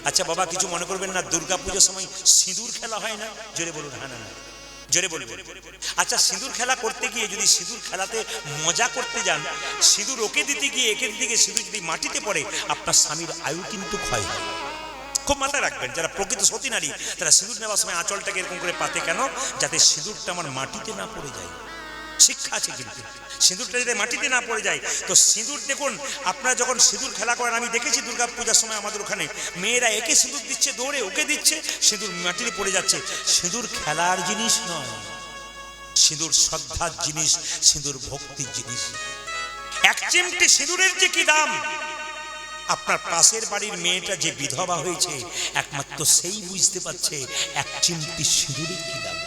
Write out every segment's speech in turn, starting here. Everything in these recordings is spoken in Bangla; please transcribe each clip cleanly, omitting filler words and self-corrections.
আচ্ছা বাবা কিছু মনে করবেন না, দুর্গা পুজোর সময় সিঁদুর খেলা হয় না? জোরে বলুন। হ্যাঁ না না জোরে বলবেন। আচ্ছা সিঁদুর খেলা করতে গিয়ে যদি সিঁদুর খেলাতে মজা করতে যান, সিঁদুর ওকে দিতে গিয়ে একে দিতে গিয়ে সিঁদুর যদি মাটিতে পড়ে, আপনার স্বামীর আয়ু কিন্তু ক্ষয় হয়। খুব মাথায় রাখবেন, যারা প্রকৃত সতী নারী তারা সিঁদুর নেওয়ার সময় আঁচলটাকে এরকম করে পাতে কেন? যাতে সিঁদুরটা আমার মাটিতে না পড়ে যায়। শিক্ষা আছে কিন্তু, সিঁদুরটা যাতে মাটিতে না পড়ে যায়। তো সিঁদুর দেখুন, আপনারা যখন সিঁদুর খেলা করেন, আমি দেখেছি দুর্গা পূজার সময় আমাদের ওখানে মেয়েরা একে সিঁদুর দিচ্ছে, দৌড়ে ওকে দিচ্ছে, সিঁদুর মাটিতে পড়ে যাচ্ছে। সিঁদুর খেলার জিনিস নয়, সিঁদুর শ্রদ্ধার জিনিস, সিঁদুর ভক্তির জিনিস। এক চিমটি সিঁদুরের যে কি দাম, আপনার পাশের বাড়ির মেয়েটা যে বিধবা হয়েছে একমাত্র সেই বুঝতে পারছে এক চিমটি সিঁদুরের কি দাম।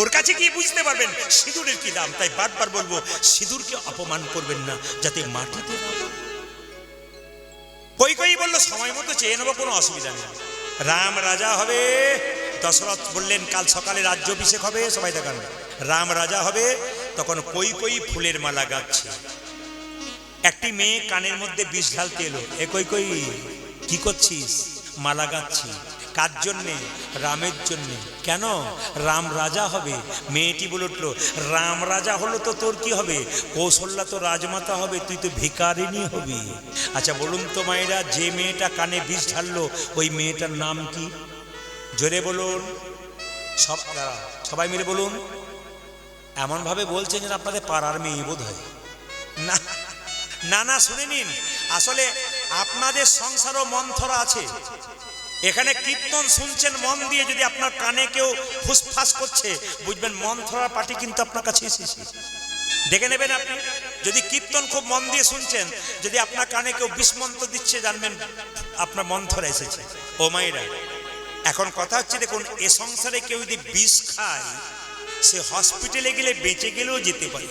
ওর কাছে গিয়ে বুঝতে পারবেন সিঁদুরের কি দাম। তাই বারবার বলবো, সিঁদুরকে অপমান করবেন না, যাতে মাটিতে না। কই কই বললো সময় মতো চেয়ে নেবো, কোনো অসুবিধা নেই। রাম রাজা হবে, দশরথ বললেন কাল সকালে রাজ্যাভিষেক হবে, সবাই দেখান রাম রাজা হবে। তখন কই কই ফুলের মালা গাচ্ছে। একটি মেয়ে কানের মধ্যে বিষ ঢালতে এলো। এ কই কই কি করছিস? মালা গাচ্ছি। কার জন্যে? রামের জন্যে। কেন? রাম রাজা হবে। মেয়েটি বলে উঠলো, রাম রাজা হলো তো তোর কি হবে? কৌশল্যা তো রাজমাতা হবে, তুই তো ভিখারিনী হবি। আচ্ছা বলুন তো মায়েরা, যে মেয়েটা কানে বিষ ঢাললো ওই মেয়েটার নাম কি? জোরে বলুন, সবাই মিলে বলুন। এমন ভাবে বলছেন যেন আপনাদের পাড়ার মেয়ে বোধ হয়। না না না, শুনে নিন, আসলে আপনাদের সংসারও মন্থরা আছে। এখানে কীর্তন শুনছেন মন দিয়ে, যদি আপনার কানে কেউ ফুসফাস করছে বুঝবেন মন্থরা পার্টি কিন্তু আপনার কাছে এসেছে। দেখে নেবেন আপনি, যদি কীর্তন খুব মন দিয়ে শুনছেন, যদি আপনার কানে কেউ বিষমন্ত্র দিচ্ছে জানবেন আপনার মন্থরা এসেছে। ও মায়েরা, এখন কথা হচ্ছে দেখুন, এ সংসারে কেউ যদি বিষ খায় সে হসপিটালে গেলে বেঁচে গেলেও যেতে পারে,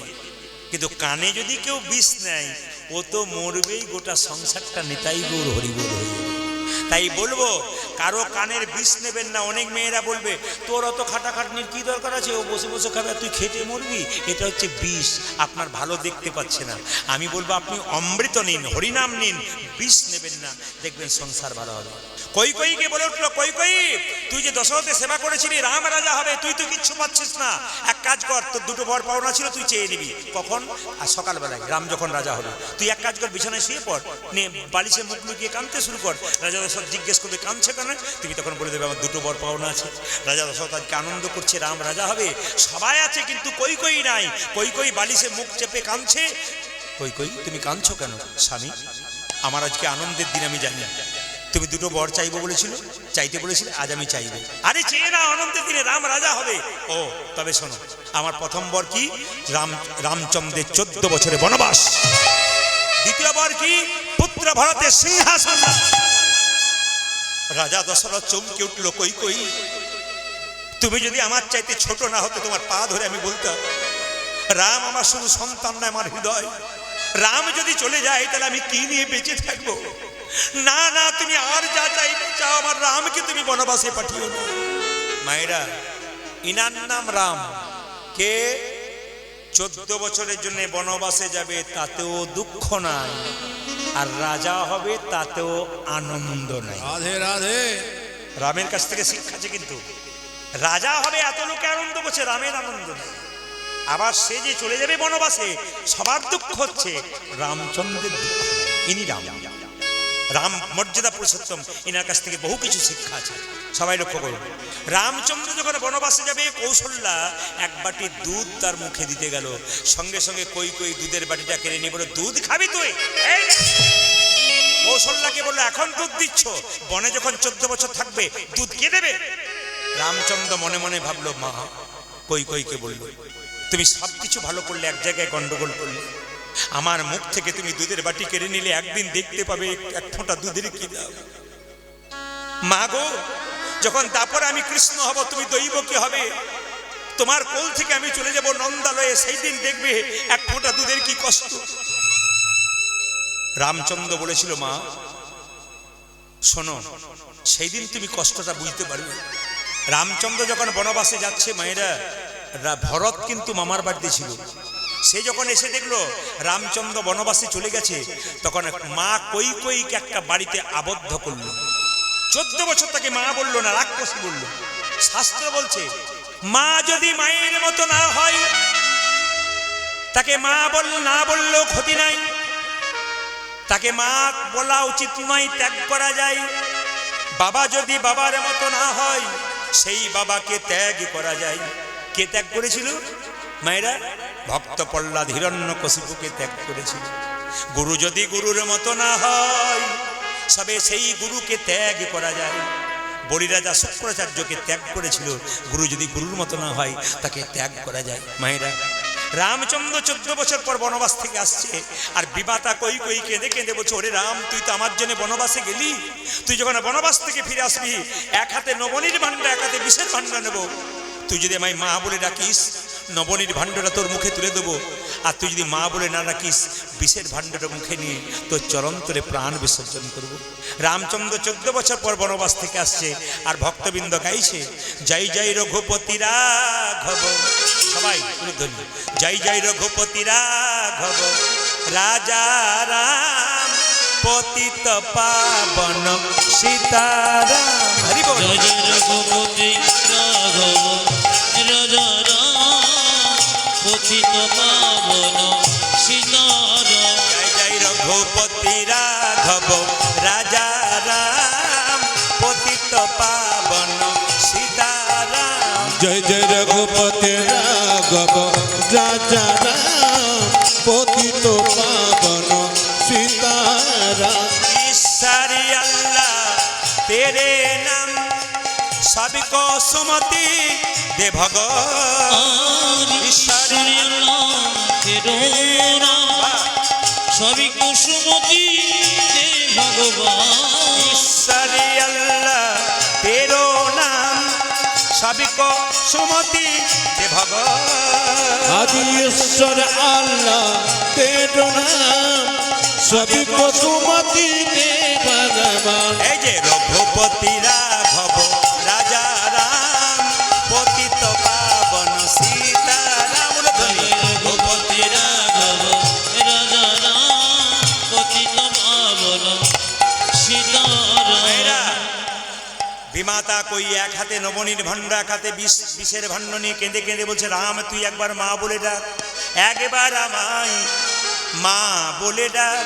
কিন্তু কানে যদি কেউ বিষ নেয় ও তো মরবেই, গোটা সংসারটা নিতাই গৌর হরিবোল হয়ে যাবে। তাই বলবো কারো কানের বিষ নেবেন না। অনেক মেয়েরা বলবে তোর অত খাটাখাটনির কি দরকার আছে, ও বসে বসে খাবে তুই খেটে মরবি, এটা হচ্ছে বিষ, আপনার ভালো দেখতে পাচ্ছে না। আমি বলবো আপনি অমৃত নিন, হরিনাম নিন, বিষ নেবেন না, দেখবেন সংসার ভালো হবে। কই কইকে বলে উঠলো, কই কই তুই যে দশরথের সেবা করেছিলি রাম রাজা হবে, তুই তো কিচ্ছু পাচ্ছিস না। এক কাজ কর, তোর দুটো বর পাওনা ছিল তুই চেয়ে নিবি। কখন? আর সকালবেলায় রাম যখন রাজা হবে। তুই এক কাজ কর, বিছানায় শুয়ে পড়, নিয়ে বালিশে মুখ লুকিয়ে কাঁদতে শুরু কর। রাজা দশরথ জিজ্ঞেস করবে কাঁদছে কেন? তুমি তখন বলে দেবে আমার দুটো বর পাওনা আছে। রাজা দশরথ আজকে আনন্দ করছে, রাম রাজা হবে, সবাই আছে কিন্তু কই কই নাই। কই কই বালিশে মুখ চেপে কাঁদছে। কই কই তুমি কাঁদছো কেন? স্বামী, আমার আজকে আনন্দের দিন, আমি জানি তুমি দুটো বর চাইবো বলেছিল, চাইতে বলেছিলে, আজ আমি চাইবো। আরে চেয়ে না, আনন্দের দিনে রাম রাজা হবে। ও তবে শোনো, আমার প্রথম বর কি? রামচন্দ্রের 14 বছরের বনবাস। দ্বিতীয় বর কি? পুত্র ভরতের সিংহাসন। রাজা দশরথ চমকে উঠলো, কই কই তুমি যদি আমার চাইতে ছোট না হতে তোমার পা ধরে আমি বলতাম রাম আমার শুধু সন্তান নয়, আমার হৃদয়। রাম যদি চলে যায় তাহলে আমি কি নিয়ে বেঁচে থাকবো? না না, তুমি আর যা চাইবে চাও, আমার রামকে তুমি বনবাসে পাঠিও না। মায়েরা, ইনার নাম রাম। কে 14 বছরের জন্য বনবাসে যাবে, তাতেও দুঃখ নাই, আর রাজা হবে তাতেও আনন্দ নাই। রাধে রাধে। রামের কাছ থেকে শিক্ষা আছে, কিন্তু রাজা হবে এত লোকে আনন্দ করছে, রামের আনন্দ নেই। আবার সে যে চলে যাবে বনবাসে, সবার দুঃখ হচ্ছে, রামচন্দ্রের দুঃখ নেই। ইনি রাম, রাম মর্যাদা পুরুষোত্তম, এনার কাছ থেকে বহু কিছু শিক্ষা আছে, সবাই লক্ষ্য করুন। রামচন্দ্র যখন বনবাসে যাবে, কৌশল্যা এক বাটি দুধ তার মুখে দিতে গেল, সঙ্গে সঙ্গে কই কই দুধের বাটিটা কেড়ে নিয়ে বলল, দুধ খাবি তুই? কৌশল্যাকে বললো, এখন দুধ দিচ্ছ, বনে যখন 14 বছর থাকবে দুধ কে দেবে? রামচন্দ্র মনে মনে ভাবলো, মা কই কইকে বলল, তুমি সবকিছু ভালো করলে, এক জায়গায় গন্ডগোল করলে, আমার মুখ থেকে তুমি দুধের বাটি কেড়ে নিলে, একদিন দেখতে পাবে এক ফোঁটা দুধের কি দাও। মা গো, যখন তারপরে আমি কৃষ্ণ হব, তুমি দৈব কি হবে? তোমার কোল থেকে আমি চলে যাব নন্দালয়ে, সেই দিন দেখবে এক ফোঁটা দুধের কি কষ্ট। রামচন্দ্র বলেছিল, মা শোনো, সেই দিন তুমি কষ্টটা বুঝতে পারবে। রামচন্দ্র যখন বনবাসে যাচ্ছে, মায়েরা, ভরত কিন্তু মামার বাড়িতে ছিল, সে যখন এসে দেখলো রামচন্দ্র বনবাসে চলে গেছে, তখন মা কৈকেয়ীকে একটা বাড়িতে আবদ্ধ করলো। 14 বছর তাকে মা বললো না, রাক্ষসী বললো। শাস্ত্র বলছে মা যদি মায়ের মতো না হয়, তাকে মা না বললেও ক্ষতি নাই, তাকে মা বলা উচিত নয়, ত্যাগ করা যায়। বাবা যদি বাবার মতো না হয়, সেই বাবাকে ত্যাগ করা যায়। কে ত্যাগ করেছিল মায়েরা? ভক্ত প্রহ্লাদ হিরণ্যকশিপুকে ত্যাগ করেছিল। গুরু যদি গুরুর মতো না হয়, সবে সেই গুরুকে ত্যাগ করা যায়। বলিরাজা শুক্রাচার্যকে ত্যাগ করেছিল। গুরু যদি গুরুর মতো না হয়, তাকে ত্যাগ করা যায়। মায়েরা, রামচন্দ্র 14 বছর পর বনবাস থেকে আসছে, আর বিমাতা কৈকেয়ী কেঁদে কেঁদে বলছে, ওরে রাম, তুই তো আমার জন্য বনবাসে গেলি, তুই যখন বনবাস থেকে ফিরে আসবি, এক হাতে নবনীর ভাণ্ড, এক হাতে বিষের ভাণ্ড নেব। তুই যদি আমায় মা বলে ডাকিস, নবনীর ভাণ্ডটা তোর মুখে তুলে দেবো, আর তুই যদি মা বলে না ডাকিস, বিষের ভাণ্ডটা মুখে নিয়ে তোর চরন্তরে প্রাণ বিসর্জন করব। রামচন্দ্র 14 বছর পর বনবাস থেকে আসছে, আর ভক্তবৃন্দ গাইছে, জয় জয় রঘুপতি রাঘব। সবাই ধ্বনি, জয় জয় রঘুপতি রাঘব, রাজা রাম পতিত পাবন সীতারাম। হরি বল। জয় জয় রঘুপতি রাঘব, রাজা রাম পতিত পাবন সীতারাম। জয় জয় রঘুপতি রাঘব, রাজা রাম পতিত পাবন সীতারাম। জয় জয় রঘুপতি রাঘব, রাজা রাম পতিত পাবন সীতারাম। ईश्वरी अल्लाह तेरे नाम सबको सुमति दे भगवान। ঈশ্বরী সবই কুসুমতি দে ভগবান। ईश्वरी अल्लाह तेरो नाम सबको सुमति दे भगवान। आदि ईश्वर अल्लाह तेरो नाम सभी को सुमति दे भगवान। এই যে রঘুপতি রাঘব, রাজা রাম পতিত পাবন সীতারাম। রঘুপতি রাঘব, রাজা রাম পতিত পাবন সীতারাম। বিমাতা কই এক হাতে নবনীর ভাণ্ড, এক হাতে বিষের ভাণ্ড নিয়ে কেঁদে কেঁদে বলছে, রাম তুই একবার মা বলে ডাক, একবার আমায় মা বলে ডাক,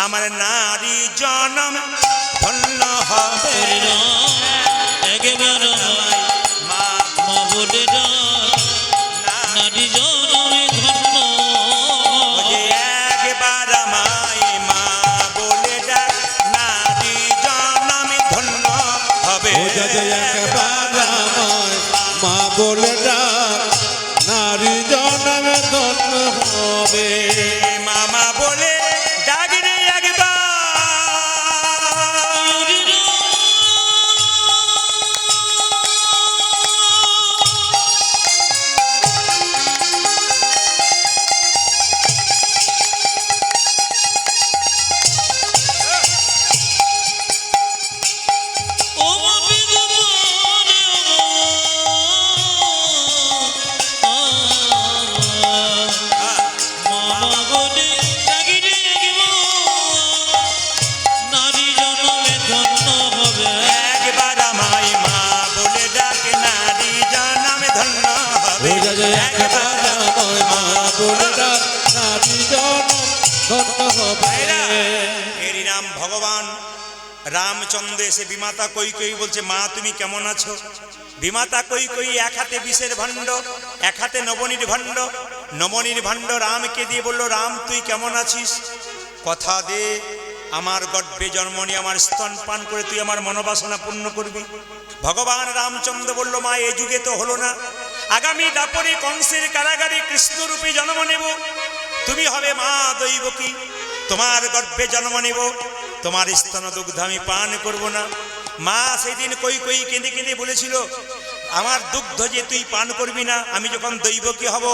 আমার নারী জনম ধন্য হবে। একবার মা মা বলে ডাক, নারী জনমে ধন্য। ওরে একবার আমায় মা বলে ডাক, নারী জনম ধন্য হবে। ও জয় একবার আমায় মা বলে ডাক, নারী জনমে ধন্য হবে। মামা বলে ডাক রে একবার। এরই নাম ভগবান রামচন্দ্র এসে বিমাতা কৈকেয়ী বলছে, মা তুমি কেমন আছো? বিমাতা কৈকেয়ী এক হাতে বিষের ভাণ্ড, এক হাতে নবনীর ভাণ্ড, নবনীর ভাণ্ড রামকে দিয়ে বলল, রাম তুই কেমন আছিস? কথা দে, আমার গর্ভে জন্ম নিয়ে আমার স্তন পান করে তুই আমার মনোবাসনা পূর্ণ করবি। ভগবান রামচন্দ্র বলল, মা এ যুগে তো হলো না, আগামী দাপরে কংসের কারাগারে কৃষ্ণরূপে জন্ম নেব, তুমি হবে মা দৈবকী, তোমার গর্ভে জন্ম নেব, তোমার স্তন দুগ্ধ আমি পান করব না। মা সেদিন কৈকেয়ী কেঁদে কেঁদে বলেছিল, আমার দুগ্ধ যে তুই পান করবি না, আমি যখন দৈবকী হব,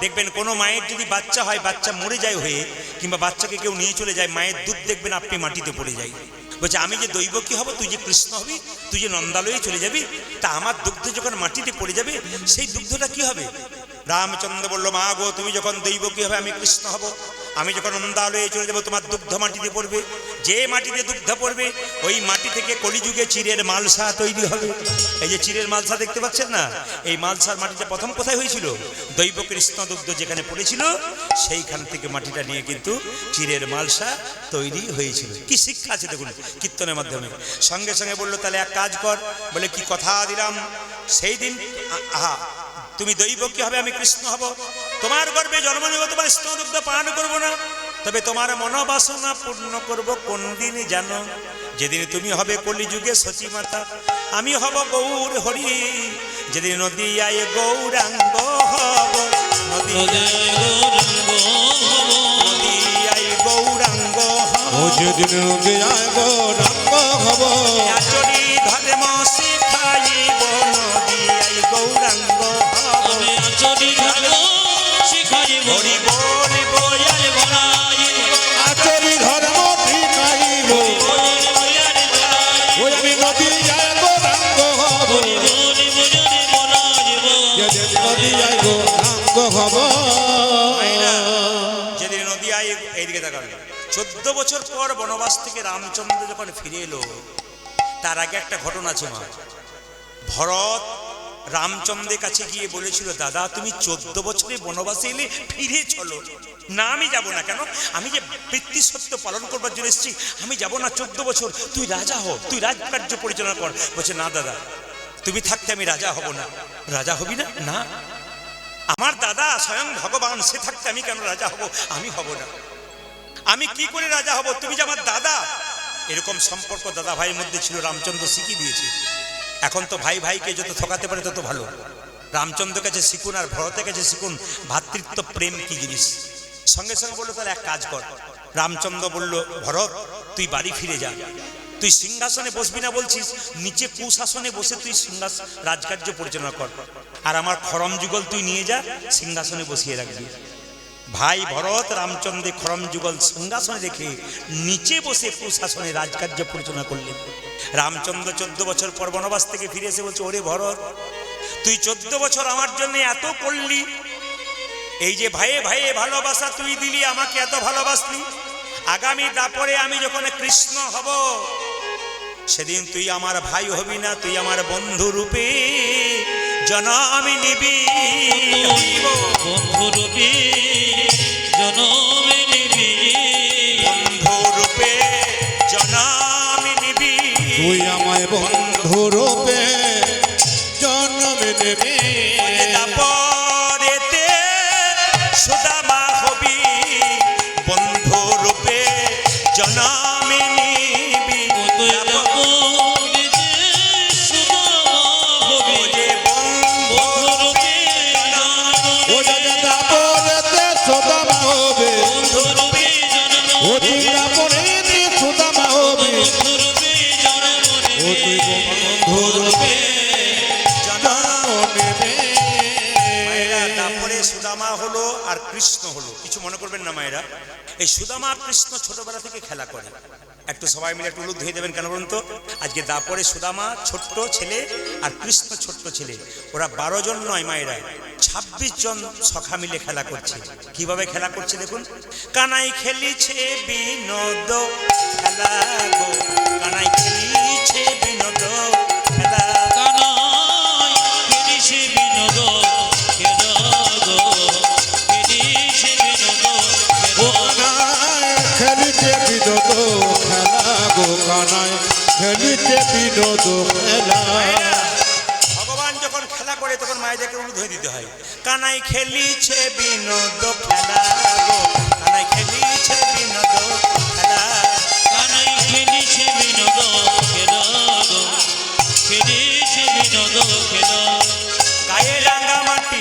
দেখবেন কোনো মায়ের যদি বাচ্চা হয়, বাচ্চা মরে যায় হয়ে, কিংবা বাচ্চাকে কেউ নিয়ে চলে যায়, মায়ের দুধ দেখবেন আপনি মাটিতে পড়ে যায়। বলছে আমি যে দৈবকী হব, তুই যে কৃষ্ণ হবি, তুই যে নন্দালয়ে চলে যাবি, তা আমার দুগ্ধ যখন মাটিতে পড়ে যাবে, সেই দুগ্ধটা কি হবে? রামচন্দ্র বলল, মা গো, তুমি যখন দৈবকী হবে আমি কৃষ্ণ হব। আমি যখন অন্ধালয়ে চলে যাবো তোমার দুগ্ধ মাটিতে পড়বে, যে মাটিতে দুগ্ধ পড়বে ওই মাটি থেকে কলিযুগে চিরের মালসা তৈরি হবে। এই যে চিরের মালসা দেখতে পাচ্ছেন না, এই মালসার মাটিটা প্রথম কোথায় হয়েছিল? দৈব কৃষ্ণ দুগ্ধ যেখানে পড়েছিল সেইখান থেকে মাটিটা নিয়ে কিন্তু চিরের মালসা তৈরি হয়েছিল। কি শিক্ষা আছে দেখুন কীর্তনের মাধ্যমে। সঙ্গে সঙ্গে বললো, তাহলে এক কাজ কর। বলে, কি কথা দিলাম? সেই দিন তুমি দৈবকী হবে, আমি কৃষ্ণ হব, তোমার গর্ভে জন্ম নেব, তোমার স্তনদুগ্ধ পান করবো না, তবে তোমার মনোবাসনা পূর্ণ করব কোন দিন জানো? যেদিন তুমি হবে কলিযুগে সচী মাতা, আমি হব গৌর হরি। যেদিন নদিয়ায় গৌরাঙ্গ হব, নদিয়ায় গৌরাঙ্গ হব, যেদিন নদিয়ায় গৌরাঙ্গ হব, আচরি ধর্ম শিখাইব, নদিয়ায় গৌরাঙ্গ হব, আচরি ধর্ম শিখাইব, হরি বল বয়াল বনাইব, আচরি ধর্ম শিখাইব, ওই আমি নদিয়ায় গৌরাঙ্গ হব, যেদিন নদিয়ায় গৌরাঙ্গ হব। যেদিন নদিয়ায়, এইদিকে তাকান, 14 বছর পর বনবাস থেকে রামচন্দ্র যখন ফিরে এলো, তার আগে একটা ঘটনা আছে মা। ভরত রামচন্দ্রের কাছে গিয়ে বলেছিল, দাদা তুমি 14 বছরে বনবাসে এলে, ফিরে চলো না। আমি যাব না। কেন? আমি যে পিতৃ সত্য পালন করবার জন্য এসেছি, আমি যাব না। 14 বছর তুই রাজা হ, তুই রাজকার্য পরিচালনা কর। বলছে, না দাদা, তুমি থাকতে আমি রাজা হব না। রাজা হবি না? না, আমার দাদা স্বয়ং ভগবান, সে থাকতে আমি কেন রাজা হব? আমি হব না। আমি কি করে রাজা হব? তুমি যে আমার দাদা। এরকম সম্পর্ক দাদা ভাইয়ের মধ্যে ছিল, রামচন্দ্র শিখিয়ে দিয়েছে। এখন তো ভাই ভাইকে যত ঠকাতে পারে তত ভালো। রামচন্দ্রের কাছে শিখুন আর ভরতের কাছে শিখুন ভ্রাতৃত্ব প্রেম কি জিনিস। সঙ্গে সঙ্গে বললো, তাহলে এক কাজ কর। রামচন্দ্র বলল, ভরত তুই বাড়ি ফিরে যা, তুই সিংহাসনে বসবি না বলছিস, নিচে কুশাসনে বসে তুই রাজকার্য পরিচালনা কর, আর আমার খরম যুগল তুই নিয়ে যা, সিংহাসনে বসিয়ে রাখবি। ভাই ভরত রামচন্দ্রের খরম যুগল সিংহাসনে রেখে নিচে বসে কুশাসনে রাজকার্য পরিচালনা করলেন। রামচন্দ্র 14 বছর পর বনবাস থেকে ফিরে এসে বলছে, ওরে ভরত, তুই 14 বছর আমার জন্য এত করলি, এই যে ভাইয়ে ভাইয়ে ভালোবাসা তুই দিলি, আমাকে এত ভালোবাসলি, আগামী দাপরে আমি যখন কৃষ্ণ হব, সেদিন তুই আমার ভাই হবি না, তুই আমার বন্ধু রূপে জনম নিবি। বন্ধু রূপে জনম নিবি, বন্ধু রূপে জনম নিবি, তুই আমায় বন্ধু রূপে জন্ম নেবি, দাপরেতে সুদামা হবি, বন্ধু রূপে জনম নিবি। ও দাদা দাপরেতে সুদামা হবে, ও তুই দাপরেতে সুদামা হবে, ও তুই বন্ধু রূপে জন্ম নেবে। মায়েরা, তারপরে সুদামা হলো আর কৃষ্ণ হলো। কিছু মনে করবেন না মায়েরা, এই সুদামা কৃষ্ণ ছোটবেলা থেকে খেলা করে। একটু সবাই মিলে একটু উলুদ ধুয়ে দেবেন। কেন বলুন তো? আজকে দাপরে সুদামা ছোট্ট ছেলে আর কৃষ্ণ ছোট্ট ছেলে, ওরা 12 জন নয় মায়েরা, 26 জন সখা মিলে খেলা করছে। কিভাবে খেলা করছে দেখুন। কানাই খেলিছে বিনোদ খেলা গো, কানাই খেলিছে বিনোদ খেলা, কানাই খেলিছে বিনোদ খেলা গো, খেলিছে বিনোদ ও কানায় খেলিতে বিনোদ খেলা গো, কানায় খেলিতে বিনোদ খেলা। ভগবান যখন খেলা করে তখন মায়েদেরকে উলুদ হয়ে দিতে হয়। কানাই খেলিছে বিনোদ খেলা গো, কানাই খেলিছে বিনোদ খেলা, কানাই খেলিছে বিনোদ খেলা গো, খেলিছে বিনোদ খেলা। গায়ে রাঙা মাটি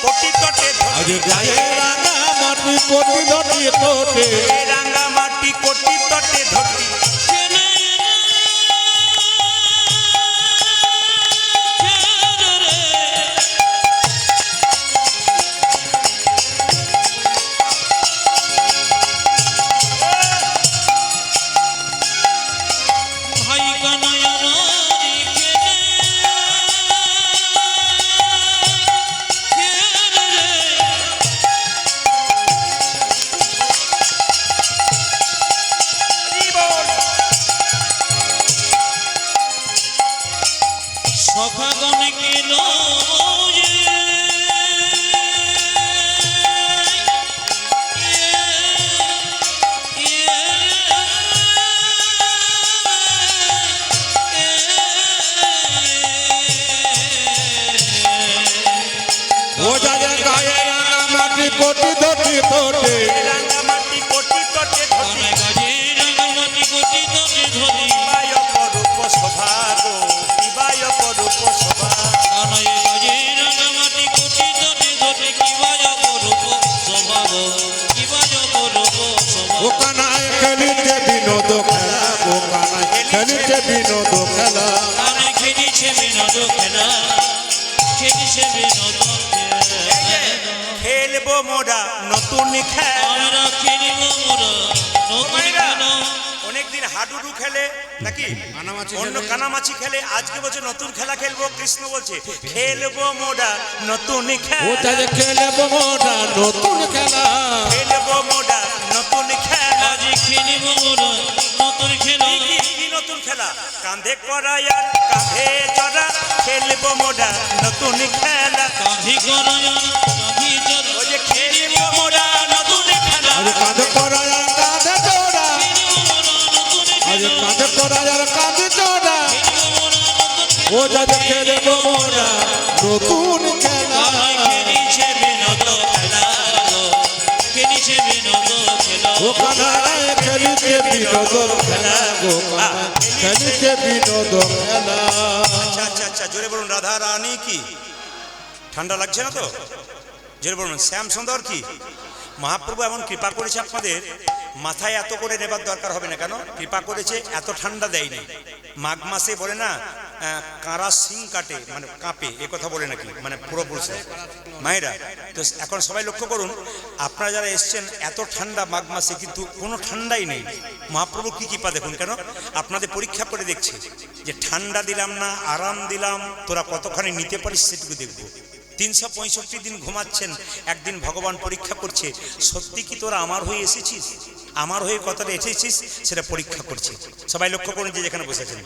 কোটি তটে আজ ধরে, গায়ে রাঙা মাটি কোটি ধটি তোটে, গায়ে রাঙা মাটি কোটি তটে ধরি, খেলে রে ভাই কানাইয়া নারী খেলে, খেলে সখাগণ কেন যে ও যাদের গায়ে রাঙামাটি কোটি ধটি তোটে রাঙ্গামাটি কোটি তটে ধরি কানাই গাজে রাঙামাটি কোটি তোটে ধরি কিবায় অপরূপ শোভা গো কিবায় অপরূপ শোভা কানাই গাজে রাঙামাটি কোটি তোটে ধরি কিবায় অপরূপ স্বভাব কিবায় অপরূপ স্বভাব ও কানায় খেলিতে বিনোদ খেলা ও কানায় খেলিতে বিনোদ খেলা কানাই খেলিছে বিনোদ খেলা খেলিছে বিনোদ খেলবো মোরা নতুন খেলা আমরা খেলিব মোরা নতুন মায়েরা, খেলা অনেকদিন হাডুডু খেলে নাকি অন্য কানামাছি খেলে আজকে বলছে নতুন খেলা খেলবো কৃষ্ণ বলছে খেলবো মোরা নতুন ও খেলা যাদের খেলবো মোরা নতুন খেলা খেলবো মোরা নতুন খেলা আজ খেলিব মোরা নতুন খেলা কি নতুন খেলা কাঁধে করাই আর কাঁধে চড়া খেলবো মোরা নতুন খেলা কাঁধি করায়া কাঁধি জল ওই যে খেলবো মোরা নতুন খেলা আজ কাঁধে করায় আর কাঁধে চোরা আজ কাঁধে করায় আর কাঁধে চোরা ও যাদের খেলবো মোরা নতুন খেলা ও কানায় খেলিতে বিনোদন খেলা গো কানায় খেলিতে বিনোদন খেলা আচ্ছা আচ্ছা আচ্ছা জোরে বলুন রাধা রানী কি ঠান্ডা লাগছে না তো জোরে বলুন শ্যাম সুন্দর কি মহাপ্রভু এমন কৃপা করেছে আপনাদের মাথায় এত করে নেবার দরকার হবে না কেন কৃপা করেছে এত ঠান্ডা দেয়নি মাঘ মাসে বলে না কাঁড়া সিং কাটে মানে কাঁপে এ কথা বলে নাকি মানে পুরোপুরুষে মায়েরা তো এখন সবাই লক্ষ্য করুন আপনারা যারা এসছেন এত ঠান্ডা মাঘ মাসে কিন্তু কোনো ঠান্ডাই নেই মহাপ্রভু কি কৃপা দেখুন কেন আপনাদের পরীক্ষা করে দেখছে যে ঠান্ডা দিলাম না আরাম দিলাম তোরা কতখানি নিতে পারিস সেটুকু দেখবো 365 দিন ঘুমাচ্ছেন একদিন ভগবান পরীক্ষা করছে সত্যি কি তোরা আমার হয়ে এসেছিস আমার হয়ে কতটা এসেছিস সেটা পরীক্ষা করছে সবাই লক্ষ্য করুন যে যেখানে বসেছেন